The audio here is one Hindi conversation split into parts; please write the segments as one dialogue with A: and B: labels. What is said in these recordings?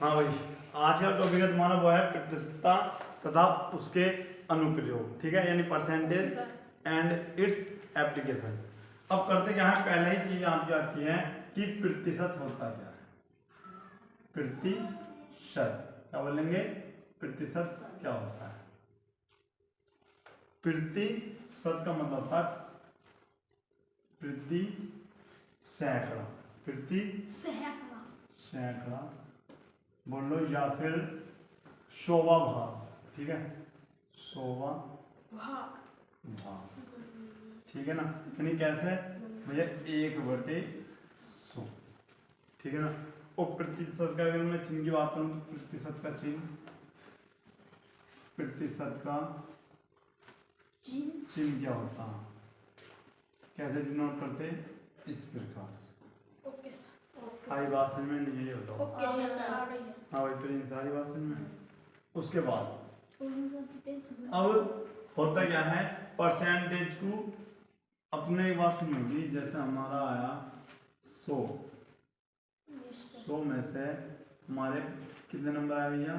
A: हाँ भाई, आज का टॉपिक है तुम्हारा वो है प्रतिशतता तथा उसके अनुप्रयोग, ठीक है, यानी परसेंटेज एंड इट्स एप्लीकेशन। अब करते क्या है, पहले ही चीज आपकी आती है कि प्रतिशत होता क्या है। प्रतिशत क्या बोलेंगे, प्रतिशत क्या होता है। प्रतिशत का मतलब होता है प्रति सैकड़ा, प्रति सैकड़ा बोल लो, या फिर सौवा भाग, ठीक है, सौवा भाग, ठीक है ना। यानी कैसे भैया, 1/100, ठीक है ना। और प्रतिशत का अगर मैं चिन्ह की बात करूं तो प्रतिशत का चिन्ह, प्रतिशत का चिन्ह क्या होता है, कैसे डिनोट करते, इस प्रकार से। आई बात समझ में नहीं, ये बताओ। हाँ भाई, प्रिंस सारी बात समझ में। उसके बाद अब होता क्या है, परसेंटेज को अपने एक बात सुनोगी, जैसे हमारा आया 100 में से हमारे कितने नंबर आए भैया,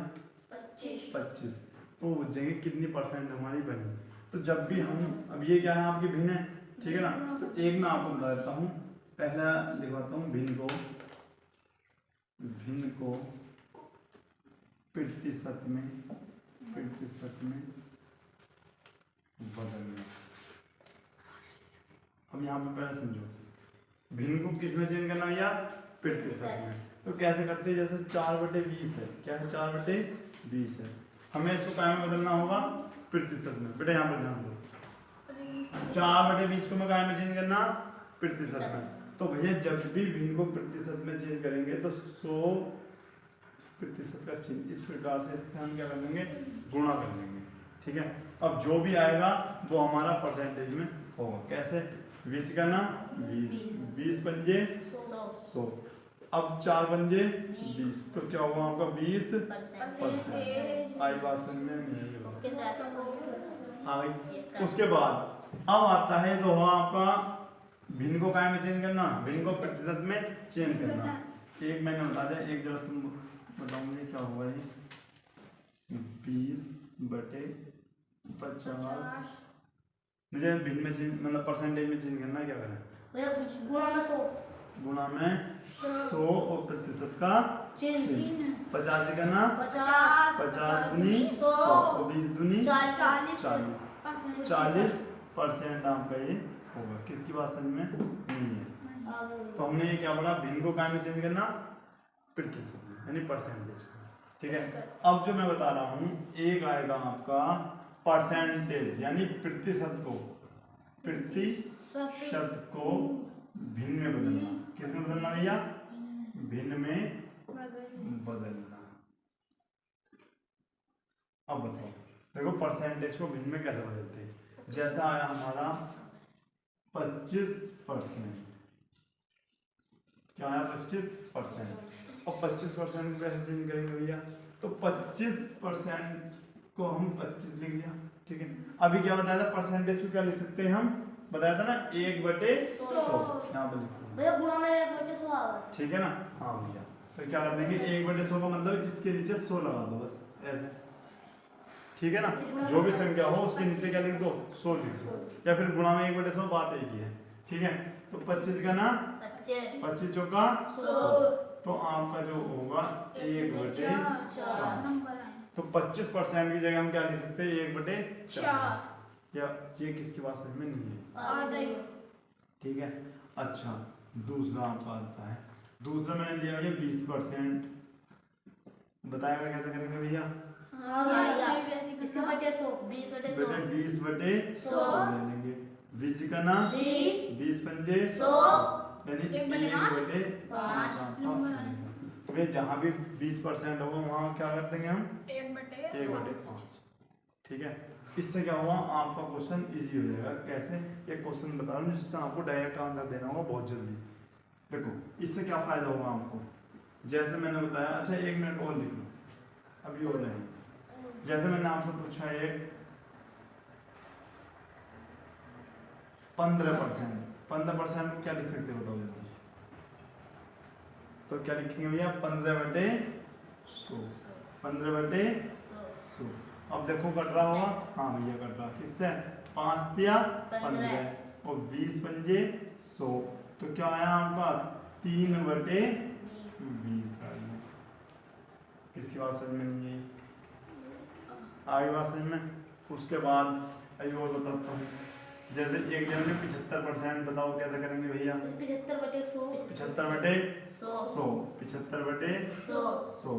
A: 25, तो वो जगह कितनी परसेंट हमारी बनी। तो जब भी हम, अब ये क्या है आपकी भिन्न है, ठीक है ना, तो एक मैं आपको बता देता हूँ, पहला लिखवाता हूँ भिन्न को प्रतिशत में बदलना। अब यहाँ पे पहले समझो, भिन्न को किस में चेंज करना भैया, प्रतिशत में। तो कैसे करते हैं, जैसे 4/20 है, क्या है 4/20 है, हमें इसको क्या में बदलना होगा, प्रतिशत में। बेटा यहाँ पर ध्यान दो, 4/20 को मैं क्या में चेंज करना, प्रतिशत में। तो भैया जब भी भिन्न को प्रतिशत में चेंज करेंगे तो 100% का चिन्ह इस प्रकार से, इससे हम क्या कर लेंगे, गुणा कर लेंगे, ठीक है। अब जो भी आएगा वो हमारा परसेंटेज में होगा। कैसे, 20 का ना 20 पंजे 100, अब 4 पंजे 20, तो क्या होगा आपका 20%। आई बात समझ में नहीं आई। उसके बाद अब आता है तो आपका भिन्न को काय में चेंज करना, भिन्न को प्रतिशत में चेंज करना। एक मैंने बता दिया, एक जरा तुम बताओ मुझे क्या हुआ ये, 20/50 मुझे भिन्न में चेंज, मतलब परसेंटेज में चेंज करना है, क्या करें, गुणा में 100 और प्रतिशत का चिन्ह। 85 का ना 50 दूनी 100 और 20 दूनी 40% आपका ये होगा। किसकी बात समझ में नहीं है। तो हमने ये क्या बोला, भिन्न को काय में चेंज करना, प्रतिशत में, यानी परसेंटेज, ठीक है। अब जो मैं बता रहा हूँ, एक आएगा आपका परसेंटेज, यानी प्रतिशत को भिन्न में बदलना। किस में बदलना भैया, भिन्न में बदलना। अब बताओ, देखो परसेंटेज को भिन्न में कैसे बदलते हैं। जैसा आया हमारा 25%, क्या आया 25%, और 25% को कैसे चेंज करेंगे भैया, तो 25% को हम 25 लिख लिया, ठीक है। अभी क्या बताया था, परसेंटेज को क्या लिख सकते हैं हम, बताया था ना 1/100, यहाँ पे लिखो गुणा में 1/100, ठीक है ना। हाँ भैया, तो क्या कर देंगे, 1/100 का मतलब इसके नीचे 100 लगा दो बस, ऐसे, ठीक है ना। जो भी संख्या हो उसके नीचे क्या लिख दो, 100 लिख दो, या फिर गुणा में 1/100, बात एक ही है, ठीक है। तो 25 का ना 25 चौका 100, तो आपका जो होगा 1/4। तो 25% की जगह हम क्या लिख सकते हैं, 1/4। या ये किसकी बात समझ में नहीं है, ठीक है। अच्छा, दूसरा आपका आता है, दूसरा मैंने दिया भैया 20%, बताएगा कैसे करेंगे भैया, 20/100 ले लेंगे, 20 का ना 20 पंजे 100, यानी 1/5। तो जहाँ भी 20% होगा वहाँ क्या कर देंगे हम, 1/5, ठीक है। इससे क्या हुआ, आपका क्वेश्चन इजी हो जाएगा। कैसे, एक क्वेश्चन बता रहा हूँ जिससे आपको डायरेक्ट आंसर देना होगा बहुत जल्दी। देखो इससे क्या फायदा होगा आपको, जैसे मैंने बताया, अच्छा 1 मिनट और लिख लो, अभी और नहीं। जैसे मैंने आपसे पूछा एक 15% को क्या लिख सकते हो बताओ जल्दी, तो क्या लिखेंगे भैया, 15/15 100, 15/100। अब देखो कट रहा होगा, हाँ भैया कट रहा, किससे? 5 दिया 15 और 20 × 100, तो क्या आया आपका 3/20 आ गया। किसकी बात समझ में नहीं है? आगे बात समझ में। उसके बाद अभी और बताता हूँ, जैसे एक जन में 75% बताओ कैसे करेंगे भैया?
B: 75/100
A: 75/100 75/100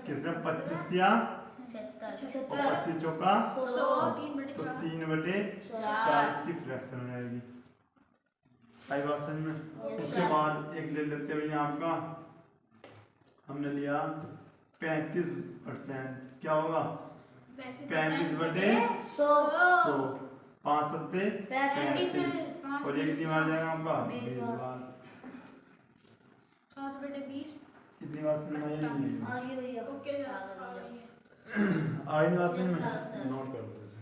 A: किसने 25 दिया
B: 75
A: और 25 चौका
B: 100
A: तो 3/40 की फ्रैक्शन हो जाएगी। आई बात समझ में। उसके बाद एक ले लेते हैं भैया आपका, हमने लिया 35%, क्या होगा 35/100 5 सत्ते 35 और ये कितनी बार जाएगा आपका 20 बार।
B: 7/20
A: कितनी बार समझ में आई?
B: आगे भैया
A: आगे बात समझ में, नोट कर दो इसे।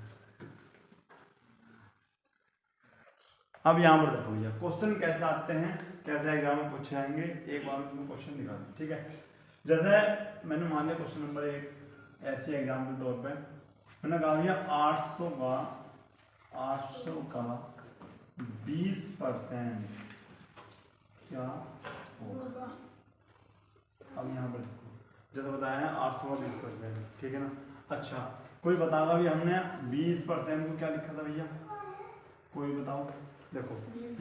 A: अब यहाँ पर देखो भैया क्वेश्चन कैसे आते हैं, कैसे एग्जाम में पूछे जाएंगे, एक बार में तुमको क्वेश्चन दिखा दूं, ठीक है। जैसे मैंने मान लिया क्वेश्चन नंबर 1 ऐसे एग्जाम्पल तौर पे मैंने कहा भैया 800 का 20% क्या होगा। अब यहाँ पर देखो जैसे बताया है 800 का 20%, ठीक है ना। अच्छा कोई बताओगा भी हमने 20% को क्या लिखा था भैया, कोई बताओ। देखो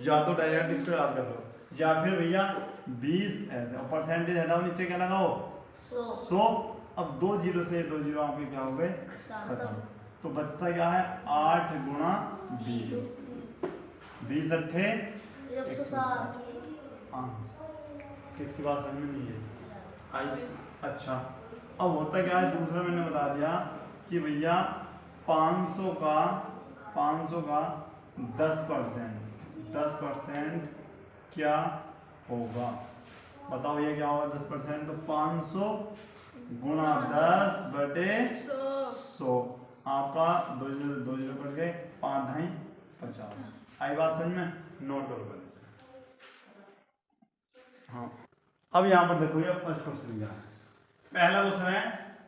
A: या तो डायरेक्ट इसको याद कर लो, या फिर भैया 20 ऐसे और परसेंटेज हटाओ, नीचे क्या लगाओ 100। अब 2 जीरो से 2 जीरो आपके क्या हो गए खत्म, तो बचता क्या है 8 × 20 20 अट्ठे 160। किसकी बात समझ में नहीं है आई? अच्छा अब होता क्या है, दूसरा मैंने बता दिया कि भैया 500 का 10% क्या होगा, बताओ ये क्या होगा 10%, तो 500 × 10/100 आपका 2 जीरो कट गए 5 × 50। आई बात समझ में, नोट करो पहले से। हाँ अब यहाँ पर देखो ये फर्स्ट क्वेश्चन क्या है। पहला क्वेश्चन है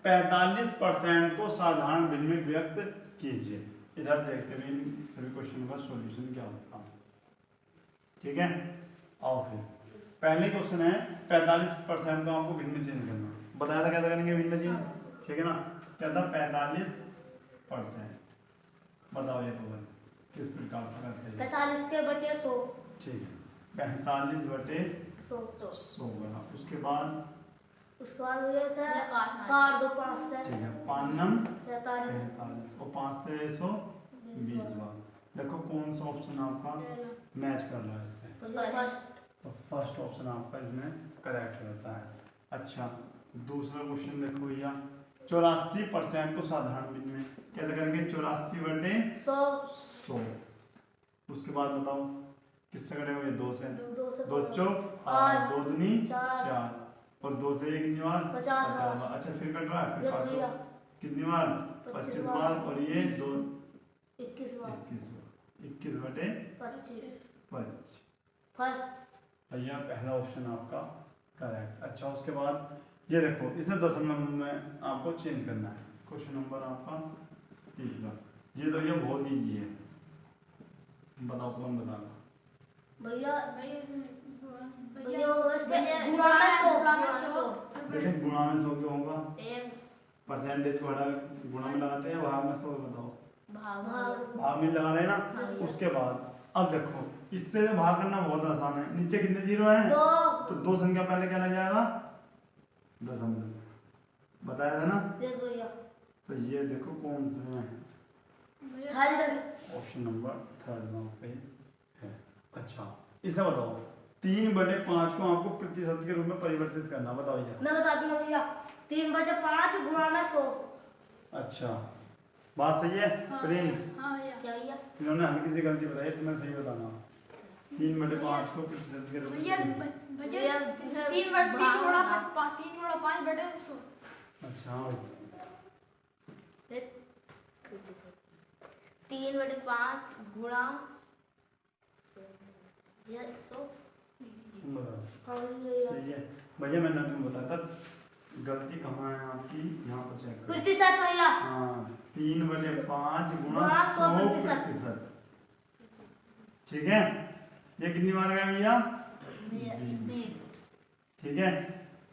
A: 45% को साधारण भिन्न में व्यक्त कीजिए। इधर देखते हैं सभी क्वेश्चन का सॉल्यूशन क्या होता है, ठीक है। आओ फिर पहले क्वेश्चन है 45% को आपको भिन्न में चेंज करना, बताया था कैसे करेंगे भिन्न में चेंज, ठीक है ना। क्या था 45%, बताओ ये तो किस प्रकार से करते हैं।
B: 45/100
A: ठीक है 45/100 बना। उसके बाद
B: हो गया सर काट दो 5 से,
A: ठीक है 5 नम
B: 45
A: और 5 से 120 बार। देखो कौन सा ऑप्शन आपका मैच कर रहा है इससे, तो फर्स्ट ऑप्शन आपका इसमें करेक्ट रहता है। अच्छा दूसरा क्वेश्चन देखो भैया 84% को साधारण भिन्न में कैसे करेंगे 84/100। उसके बाद बताओ किससे करेंगे 2 से 2 चौक 8 2 दूनी 4 और 2 से 1 कितनी बार 50 बार। अच्छा फिर कट रहा है, फिर काटो कितनी बार 25 बार और ये 2 21/25 भैया पहला ऑप्शन आपका करेक्ट। अच्छा उसके बाद ये देखो इसे दशमलव में आपको चेंज करना है। क्वेश्चन नंबर आपका तीसरा, ये तो ये बहुत ईजी है, बताओ कौन बताना
B: भैया
A: देखिए गुणा में 100 क्यों होगा, परसेंटेज को हटा गुणा में लगाते हैं, भाग में 100 बताओ भाग में लगा रहे हैं ना। उसके बाद अब देखो इससे भाग करना बहुत आसान है, नीचे कितने जीरो है तो 2 संख्या पहले क्या लग जाएगा दशमलव, बताया था ना। तो ये देखो कौन से है ऑप्शन नंबर 3 पे है। अच्छा इसे बताओ 3/5 को आपको प्रतिशत के रूप में परिवर्तित करना, बताओ भैया।
B: मैं बता दूंगा भैया 3/5 गुणा में 100।
A: अच्छा बात सही है प्रिंस,
B: क्या भैया
A: इन्होंने हल्की सी गलती बताई, तुम्हें सही बताना 3/5 को प्रतिशत के रूप में। अच्छा
B: 3/5 गुणा 100।
A: बताओ सही है भैया। मैंने तुम्हें बताया था गलती कहाँ है आपकी, यहाँ पर चेक करो।
B: प्रतिशत भैया।
A: हाँ 3/5 गुणा
B: गुणा
A: 100%। ठीक है, ये कितनी बार गया भैया?
B: 20।
A: ठीक है,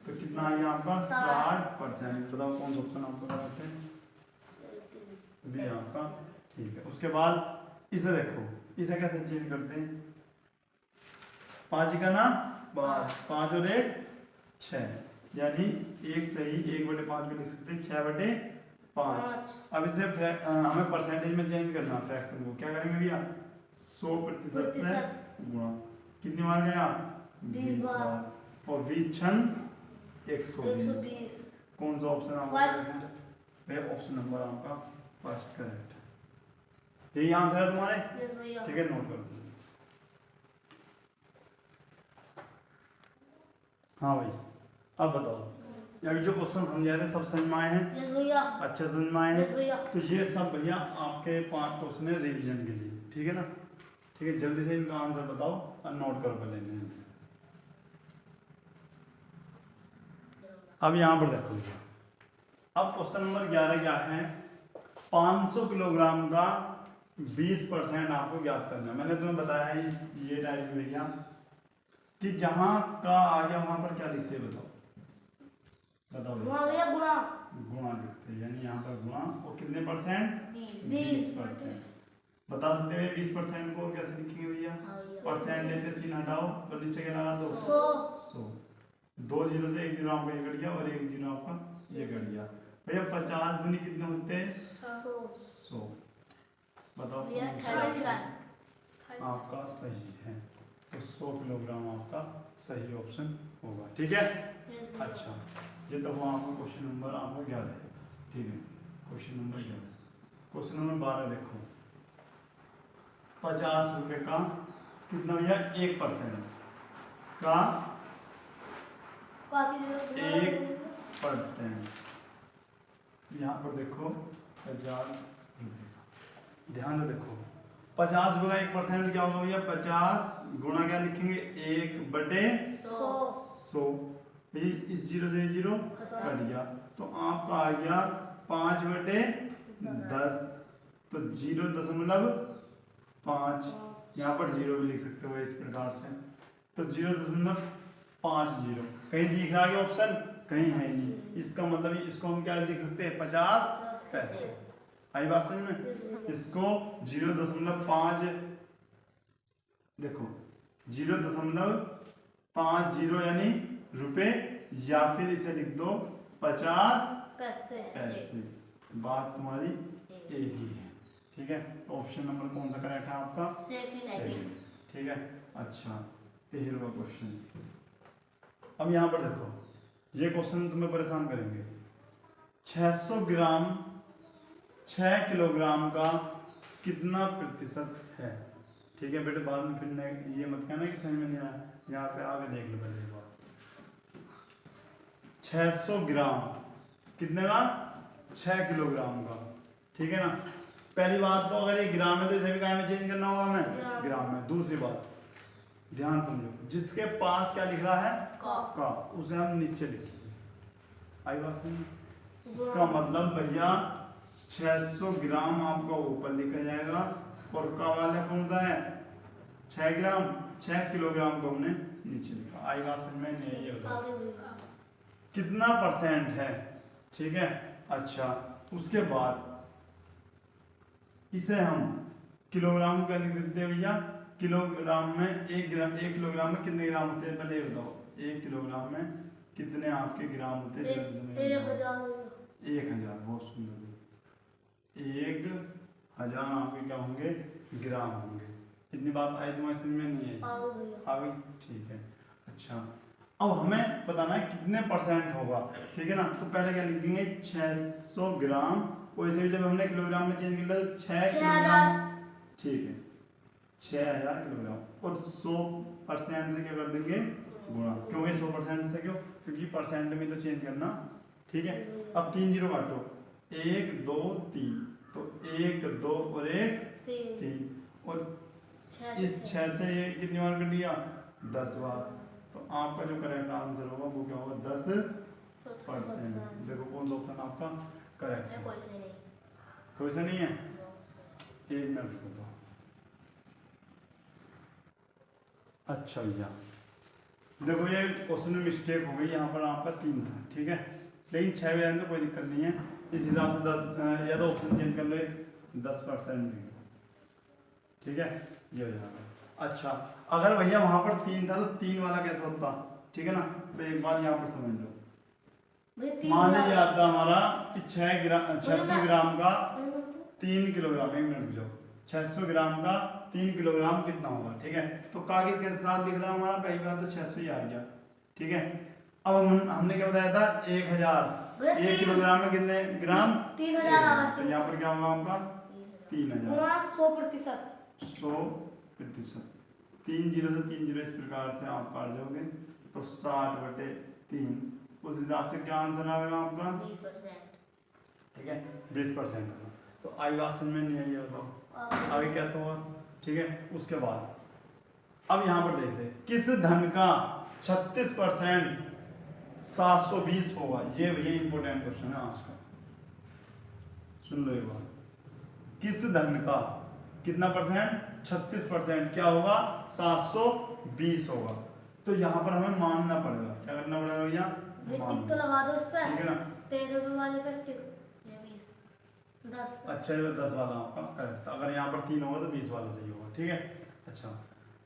A: तो कितना आ गया आपका?
B: 60%।
A: 60%। बताओ कौन सा ऑप्शन आपको करेक्ट है? बी आपका। ठीक है, उसके बाद इसे देखो, इसे कैसे चेंज करते हैं? 5 का ना 5 और 1 6, यानी एक सही 1/5 को लिख सकते हैं 6/5। अब इसे हमें परसेंटेज में चेंज करना, फ्रैक्शन को क्या करेंगे भैया? 100% से गुणा। कितनी बार गया?
B: 20 बार।
A: और 20 छन 120। कौन सा ऑप्शन आपका? ऑप्शन नंबर आपका फर्स्ट करेक्ट है। यही आंसर है तुम्हारे? ठीक है, नोट कर दो। हाँ भाई, अब बताओ, अभी जो क्वेश्चन समझाए थे सब समझ में आए हैं?
B: यस भैया।
A: अच्छे समझ में आए हैं?
B: यस भैया।
A: तो ये सब भैया आपके 5 क्वेश्चन है रिवीजन के लिए, ठीक है ना? ठीक है, जल्दी से इनका आंसर बताओ और नोट कर लेंगे। अब यहाँ पर देखो, अब क्वेश्चन नंबर 11 क्या है? 500 किलोग्राम का 20% आपको ज्ञात करना है। मैंने तुम्हें बताया है ये टाइप में भैया कि जहां का आ गया वहां पर क्या लिखते हैं? बताओ
B: भैया गुणा।
A: गुणा लिखते हैं, यानी यहाँ पर गुणा। और कितने परसेंट?
B: 20%।
A: बता सकते हैं 20% को कैसे लिखेंगे भैया? परसेंटेज से चिन्ह हटाओ तो नीचे क्या लगा दो? 100। 2 जीरो से 1 जीरो आपका ये कट गया और 1 जीरो आपका ये कट गया। भैया 50 दूनी कितने होते हैं? 100। बताओ आपका सही है, तो 100 किलोग्राम आपका सही ऑप्शन होगा। ठीक है, अच्छा, ये तो हुआ आपका क्वेश्चन नंबर आपको 11। ठीक है, क्वेश्चन नंबर 11। क्वेश्चन नंबर 12 देखो, 50 रुपए का कितना भैया? 1% का 1%। यहाँ पर देखो 50 रुपये का, ध्यान से देखो 50 गुना 1% क्या होगा भैया? 50 गुणा क्या लिखेंगे? 1/100। इस जीरो से जीरो कट गया, तो आपका आ गया 5/10। तो 0.5, यहाँ पर जीरो भी लिख सकते हो इस प्रकार से। तो 0.50 कहीं दिख रहा है ऑप्शन? कहीं है नहीं। इसका मतलब इसको हम क्या लिख सकते हैं? 50 पैसे। आई बात समझ में? इसको 0.5 देखो 0.50 यानी रुपए, या फिर इसे लिख दो 50 पैसे। बात तुम्हारी एक ही है। ठीक है, तो ऑप्शन नंबर कौन सा करेक्ट है आपका? सेकंड। ठीक है, अच्छा, 13वां क्वेश्चन। अब यहाँ पर देखो, ये क्वेश्चन तुम्हें परेशान करेंगे। 600 ग्राम 6 किलोग्राम का कितना प्रतिशत है? ठीक है बेटे, बाद में फिर ये मत कहना कि समझ में नहीं आया, यहाँ पे आगे देख लो पहले बात। 600 ग्राम कितने का? 6 किलोग्राम का। ठीक है ना? पहली बात तो अगर ये ग्राम है तो इसे भी काय में चेंज करना होगा हमें? ग्राम में। दूसरी बात ध्यान समझो, जिसके पास क्या लिख रहा है? का, उसे हम नीचे लिखेंगे। आई बात समझ? इसका मतलब भैया 600 ग्राम आपका ऊपर लिखा जाएगा और का वाला कौन सा है? 6 ग्राम 6 किलोग्राम को हमने नीचे लिखा। आई बात समझ में? नहीं, ये बताओ कितना परसेंट है? ठीक है, अच्छा, उसके बाद इसे हम किलोग्राम का लिख देते हैं भैया। किलोग्राम में 1 किलोग्राम में कितने ग्राम होते हैं? पहले बताओ 1 किलोग्राम में कितने आपके ग्राम होते हैं? 1000। बहुत सुंदर। 1000 आपके क्या होंगे? ग्राम होंगे। इतनी बात आई तुम्हारी समझ में? नहीं आई? आ गई? ठीक है, अच्छा, अब हमें बताना है कितने परसेंट होगा। ठीक है ना? तो पहले क्या लिखेंगे? 600 ग्राम, और इसे भी जब हमने किलोग्राम में चेंज किया तो 6 किलोग्राम। ठीक है, 6000 किलोग्राम, और 100% से क्या कर देंगे? गुणा। क्यों भाई 100% से? क्यों? क्योंकि परसेंट में तो चेंज करना। ठीक है, अब 3 जीरो काटो, 1 2 3, तो 1 2 और 1 3, और इस 6 से ये कितनी बार कर लिया? 10 बार। तो आपका जो करेक्ट आंसर होगा वो क्या होगा? 10 परसेंट। देखो कौन सा ऑप्शन आपका करेक्ट है?
B: कोई से नहीं।
A: कोई सा नहीं है? एक मिनट रुको तो। अच्छा भैया देखो ये क्वेश्चन में मिस्टेक हो गई, यहाँ पर आपका 3 था, ठीक है, लेकिन 6 बजे तो कोई दिक्कत नहीं है। इस हिसाब से 10 या तो ऑप्शन चेंज कर लो, 10%, ठीक है, ये हो जाएगा। अच्छा अगर भैया वहाँ पर 3 था तो 3 वाला कैसा होता, ठीक है ना, तो एक बार यहाँ पर समझ लो। मान लीजिए आता हमारा कि 600 ग्राम का 3 किलोग्राम, 1 मिनट जो 600 ग्राम का 3 किलोग्राम कितना होगा, ठीक है, तो कागज के साथ लिख रहा हूँ हमारा, पहली बार तो 600 ही आ गया, ठीक है। अब हमने क्या बताया था 1000, 1 किलोग्राम में कितने ग्राम,
B: 3000,
A: तो यहाँ पर क्या होगा आपका 3000,
B: 100%।
A: 100%, 3 0 से 3 0 इस प्रकार से आप काट जाओगे तो 60/3, उस हिसाब से क्या आंसर आएगा आपका
B: 20%।
A: ठीक है, 20%। तो आई बात समझ में नहीं आई है, बताओ आगे कैसे होगा, ठीक है। उसके बाद अब यहाँ पर देखते हैं किस धन का 36% 720 होगा, ये इंपॉर्टेंट क्वेश्चन है आज का, सुन लो एक बार। किस धन का कितना परसेंट, 36% क्या होगा, 720 होगा। तो यहाँ पर हमें मानना पड़ेगा, क्या करना पड़ेगा भैया,
B: टिक तो लगा दो इस पे,
A: ठीक है ना।
B: 13 रुपए वाले पे टिक, ये 20, 10।
A: अच्छा ये 10 वाला आपका करेक्ट, अगर यहाँ पर 3 होगा तो 20 वाला सही होगा, ठीक है। अच्छा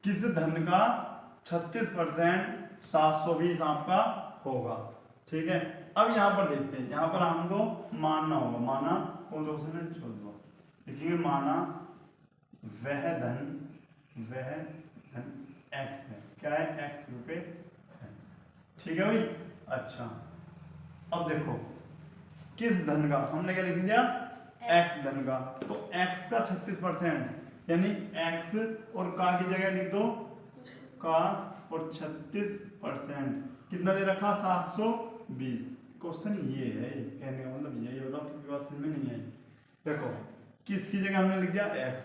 A: किस धन का 36% 720 आपका होगा, ठीक है। अब यहाँ पर देखते हैं, यहाँ पर हमको मानना होगा, माना कौन सा क्वेश्चन है, छोड़ दो, देखिए माना वह धन x है, क्या है, x रुपए है, ठीक है भाई। अच्छा अब देखो किस धन का, हमने क्या लिख दिया, x धन का, तो x का 36% यानी x और का की जगह लिख दो का, और 36% कितना दे रखा, 720। क्वेश्चन ये है, कहने का मतलब ये बताओ किसकी बात समझ में नहीं आई। देखो किसकी जगह हमने लिख दिया x,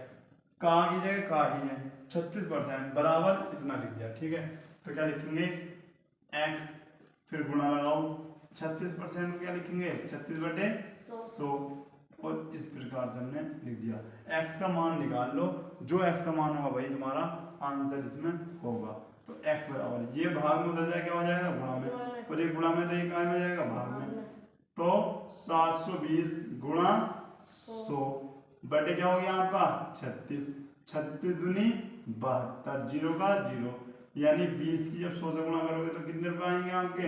A: का की जगह का ही है, 36% बराबर इतना लिख दिया, ठीक है। तो क्या लिखेंगे x, फिर गुणा लगाओ 36% क्या लिखेंगे, 36/100, और इस प्रकार से हमने लिख दिया। x का मान निकाल लो, जो x का मान होगा वही तुम्हारा आंसर इसमें होगा। तो x बराबर ये भाग में उधर जाए क्या हो जाएगा, गुणा में, और ये गुणा में तो ये काय में जाएगा, भाग में। तो 720 गुणा 100 बटे क्या हो गया आपका 36, 36 दूनी 72, 0 का 0, यानी 20 की जब 100 से गुणा करोगे तो कितने रुपए आएंगे आपके,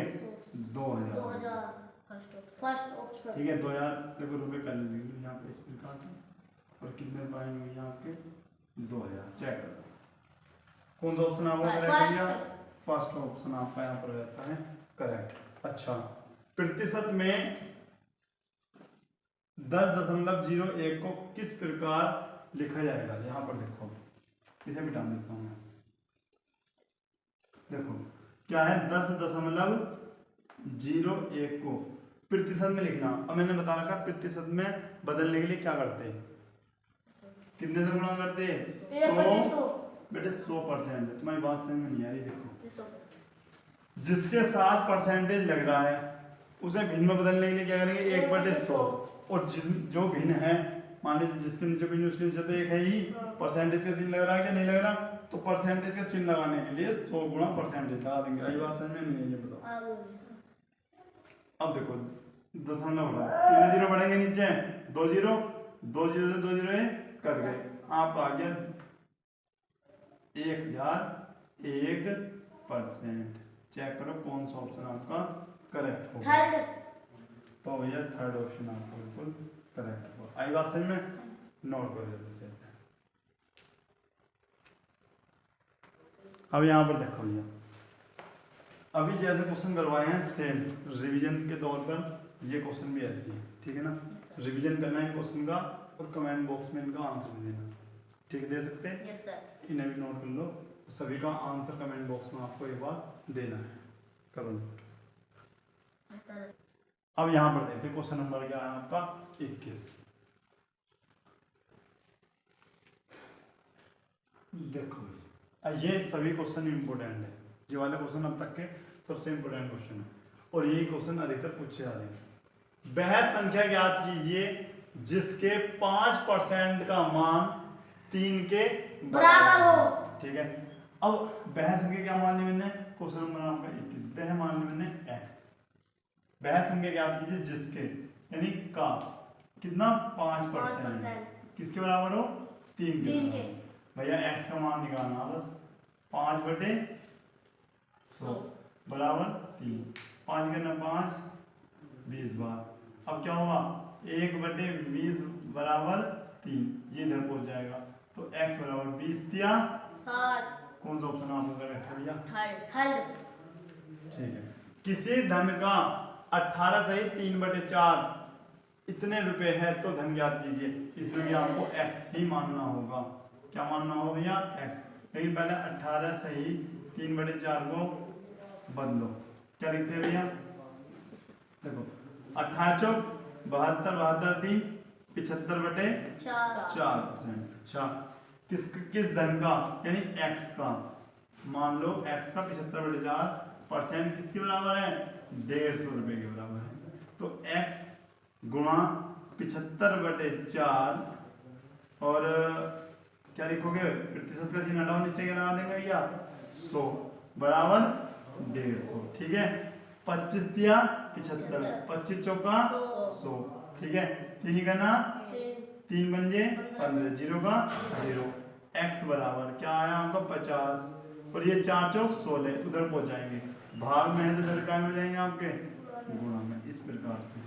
A: 2000,
B: फर्स्ट ऑप्शन,
A: ठीक है। 2000 देखो रुपए पहले लिख लो यहाँ पे इस प्रकार से, और कितने रुपए आएंगे यहाँ आपके 2000। चेक करो कौन सा ऑप्शन आपका करेक्ट है, फर्स्ट ऑप्शन आपका यहाँ पर रहता है करेक्ट। अच्छा प्रतिशत में 10.01 को किस प्रकार लिखा जाएगा, यहाँ पर देखो, इसे मिटा देता हूँ मैं। देखो क्या है, 10.01 को प्रतिशत में लिखना। अब मैंने बता रखा प्रतिशत में बदलने के लिए क्या करते हैं, कितने से गुणा करते हैं, 100 बेटे 100%। तुम्हारी बात समझ में नहीं आ रही, देखो जिसके साथ परसेंटेज लग रहा है उसे भिन्न में बदलने के लिए क्या करेंगे, 1/100, और जो भिन्न है मान लीजिए जिसके नीचे भिन्न उसके नीचे तो एक है ही, परसेंटेज का चिन्ह लग रहा है क्या नहीं लग रहा, तो परसेंटेज का चिन्ह लगाने के लिए 100 गुणा परसेंटेज लगा देंगे। आई बात समझ में नहीं है, ये बताओ। अब देखो दशमलव बढ़ा, कितने जीरो बढ़ेंगे नीचे, 2 0, 2 0 से 2 0 कट गए, आप आ गया 1001%। चेक करो कौन सा ऑप्शन आपका करेक्ट होगा, तो भैया थर्ड ऑप्शन आपका बिल्कुल करेक्ट होगा। आई बात समझ में, नोट करो जल्दी से। अब यहाँ पर देखो भैया, अभी जैसे क्वेश्चन करवाए हैं सेम रिवीजन के तौर पर, ये क्वेश्चन भी ऐसे ही है, ठीक है ना। रिवीजन करना है क्वेश्चन का, और कमेंट बॉक्स में इनका आंसर देना, ठीक है, दे सकते हैं।
B: Yes sir.
A: इन्हें भी नोट कर लो, सभी का आंसर कमेंट बॉक्स में आपको एक बार देना है, करो नोट। अब यहाँ पर देखते हैं क्वेश्चन नंबर क्या है आपका 21। देखो ये सभी क्वेश्चन इंपोर्टेंट है, ये वाले क्वेश्चन अब तक के सबसे इंपोर्टेंट क्वेश्चन है, और यही क्वेश्चन अधिकतर पूछे जा रहे हैं। वह संख्या ज्ञात कीजिए जिसके 5% का मान 3 के
B: बराबर हो।
A: ठीक है, अब वह संख्या क्या मान ली मैंने, क्वेश्चन नंबर आपका 21, वह मान ली मैंने x। वह संख्या ज्ञात कीजिए जिसके यानी का कितना 5% किसके बराबर हो, 3 के। भैया x का मान निकालना बस 5/100 बराबर 3, 5 करना 5 20 बार। अब क्या होगा 1/20 बराबर 3, ये इधर पहुंच जाएगा तो x बराबर 20 दिया
B: 60।
A: कौन सा ऑप्शन आपको करेक्ट है भैया,
B: थर्ड।
A: ठीक है। किसी धन का 18 सहित 3/4 इतने रुपए है तो धन ज्ञात कीजिए। इसमें भी आपको x ही मानना होगा, क्या मानना होगा भैया x। लेकिन पहले 18 सहित 3/4 को बदलो, क्या लिखते हैं भैया, देखो 18 चौक 72 72 3 75/4%। अच्छा किस धन का यानी x का, मान लो x का 75/4% किसके बराबर है, 150 रुपए के बराबर है। तो x गुणा 75/4 और क्या लिखोगे, प्रतिशत का चिन्ह हटाओ, नीचे क्या लगा देंगे भैया 100 बराबर 150, ठीक है। 25 दिया 75, 25 चौका 100, ठीक है। 3 करना 3 पंजे 15, 0 का 0। x बराबर क्या आया आपका 50 और ये 4 चौक 16, उधर पहुंच जाएंगे, भाग में है तो इधर क्या में जाएंगे आपके गुणा में, इस प्रकार से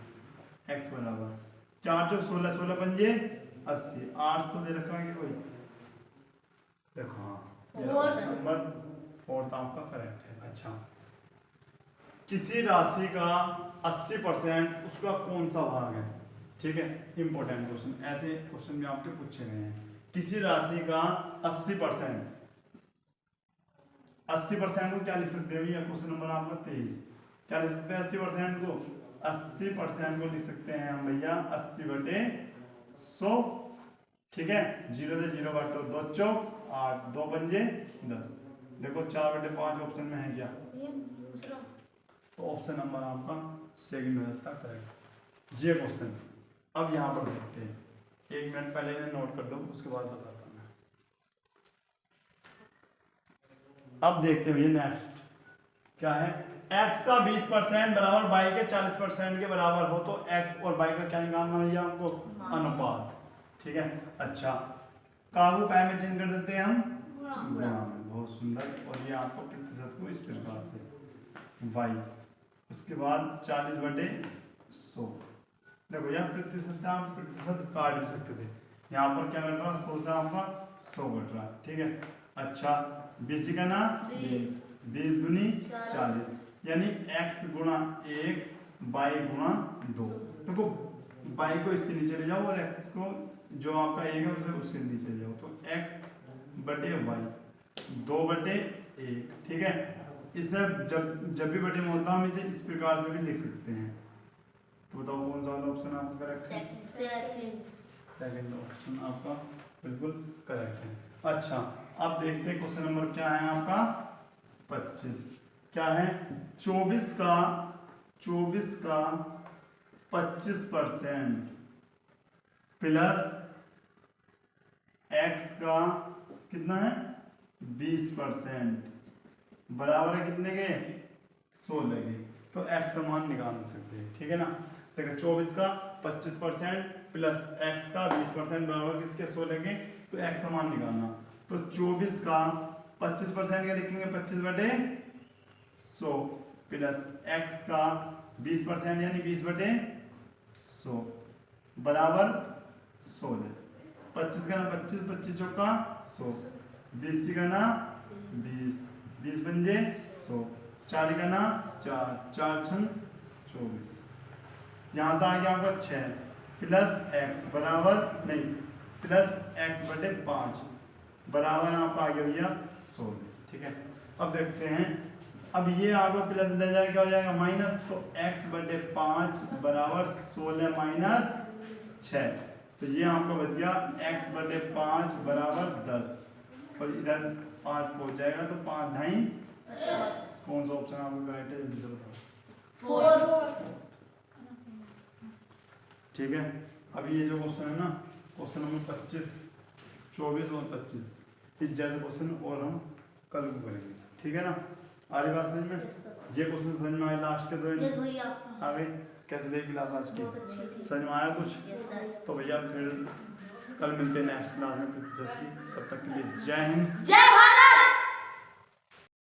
A: x बराबर 4 चौक 16, 16 पंजे 80, 800 दे रखा है कोई, देखो हाँ नंबर 4 आपका करेक्ट है। अच्छा किसी राशि का 80% उसका कौन सा भाग है, ठीक है, इंपॉर्टेंट क्वेश्चन, ऐसे क्वेश्चन भी आपके पूछे गए हैं। किसी राशि का 80% को क्या लिख सकते हैं भैया, क्वेश्चन नंबर आपका 23, क्या लिख सकते हैं 80% को, 80% को लिख सकते हैं हम भैया 80/100, ठीक है। 0 से 0 काटो, 2 चौक 8, 2 पंजे 10, देखो 4/5 ऑप्शन में है क्या, तो ऑप्शन नंबर आपका सेकंड हो जाता है करेक्ट ये क्वेश्चन। अब यहाँ पर देखते हैं, 1 मिनट पहले इन्हें नोट कर दो उसके बाद बताता हूँ मैं। अब देखते हैं नेक्स्ट क्या है, x का 20% बराबर y के 40% के बराबर हो तो x और y का क्या निकालना भैया आपको, अनुपात, ठीक है। अच्छा काबू काय में चेंज कर देते हैं हम गुणा में, बहुत सुंदर। और ये आपको प्रतिशत को इस प्रकार से y, उसके बाद 40/100, देखो यहाँ प्रतिशत आप प्रतिशत काट भी सकते थे, यहाँ पर क्या कर रहा है 100 से आपका 100 घट रहा है, ठीक है। अच्छा 20 का ना 20, 20 दूनी 40, यानी x गुणा 1 y गुणा 2, देखो y को इसके नीचे ले जाओ और x को जो आपका 1 है उसे उसके नीचे ले जाओ, तो x/y 2/1, ठीक है। इसे जब भी बटे में होता हम इसे इस प्रकार से भी लिख सकते हैं, तो बताओ कौन सा वाला ऑप्शन आपका करेक्ट है, सेकंड ऑप्शन आपका बिल्कुल करेक्ट है। अच्छा अब देखते हैं क्वेश्चन नंबर क्या है आपका 25, क्या है 24 का 25% प्लस x का कितना है 20% बराबर है कितने के 16 के, तो x का मान निकाल सकते हैं, ठीक है ना। देखो 24 का 25% प्लस x का 20% बराबर किसके 16 के, तो x का मान निकालना, तो 24 का 25% क्या लिखेंगे 25/100 प्लस x का 20% यानी 20/100 बराबर 16, 25 का ना 25, 25 चौका 100, 20 का ना 20, 20 पंजे 100, 4 का ना 4, 4 छन 24, यहाँ से आ गया आपका 6 प्लस x बराबर नहीं प्लस x/5 बराबर आपका आ गया भैया 16, ठीक है। अब देखते हैं, अब ये आपका प्लस इधर जाए क्या हो जाएगा माइनस, तो x/5 बराबर 16 माइनस 6, तो ये आपका बच गया x/5 बराबर 10, और इधर 5 पहुंच जाएगा तो 5 ढाई, कौन सा ऑप्शन आपको करेक्ट है जल्दी से बताओ,
B: 4
A: ठीक है। अब ये जो क्वेश्चन है ना, क्वेश्चन नंबर 25, 24 और 25, इस जैसे क्वेश्चन और हम कल को करेंगे, ठीक है ना। आ रही बात समझ में? ये क्वेश्चन समझ में आए लास्ट के दो
B: यस भैया
A: आ गई। कैसे लगी क्लास आज की?
B: बहुत अच्छी थी।
A: समझ में आया कुछ?
B: Yes sir.
A: तो भैया फिर कल मिलते हैं नेक्स्ट क्लास में प्रतिशत की। तब तक के लिए जय हिंद
B: जय भारत।